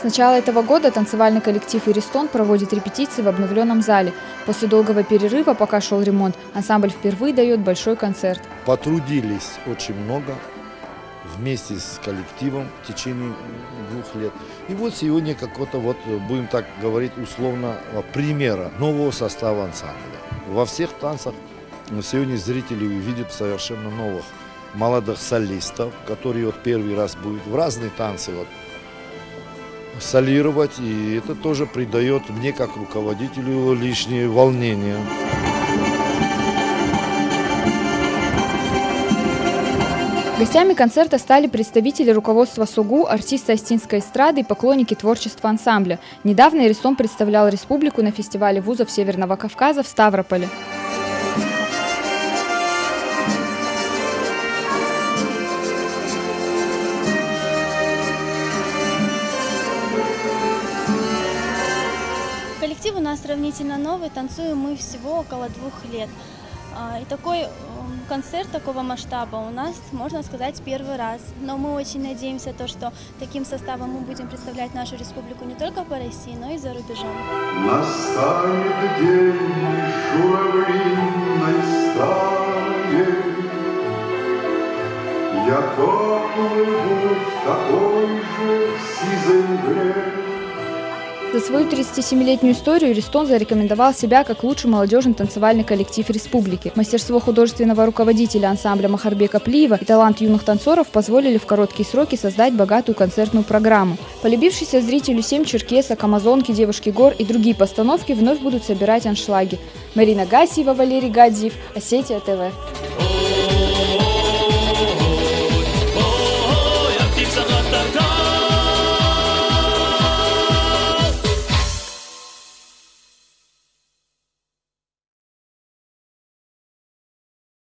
С начала этого года танцевальный коллектив «Иристон» проводит репетиции в обновленном зале. После долгого перерыва, пока шел ремонт, ансамбль впервые дает большой концерт. Потрудились очень много вместе с коллективом в течение 2 лет. И вот сегодня какого-то, будем так говорить, условно, примера нового состава ансамбля. Во всех танцах сегодня зрители увидят совершенно новых молодых солистов, которые первый раз будут в разные танцы солировать, и это тоже придает мне, как руководителю, лишнее волнение. Гостями концерта стали представители руководства СОГУ, артисты Остинской эстрады и поклонники творчества ансамбля. Недавно «Иристон» представлял республику на фестивале вузов Северного Кавказа в Ставрополе. Коллектив у нас сравнительно новый, танцуем мы всего около 2 лет. И такой концерт такого масштаба у нас, можно сказать, первый раз. Но мы очень надеемся, что таким составом мы будем представлять нашу республику не только по России, но и за рубежом. Настанет день журавлиной стаи, я поплыву в такой же сизой мгле. За свою 37-летнюю историю «Иристон» зарекомендовал себя как лучший молодежный танцевальный коллектив республики. Мастерство художественного руководителя ансамбля Махарбека Плиева и талант юных танцоров позволили в короткие сроки создать богатую концертную программу. Полюбившийся зрителю «Семь черкесок», «Амазонки», «Девушки гор» и другие постановки вновь будут собирать аншлаги. Марина Гасиева, Валерий Гадзиев, Осетия ТВ.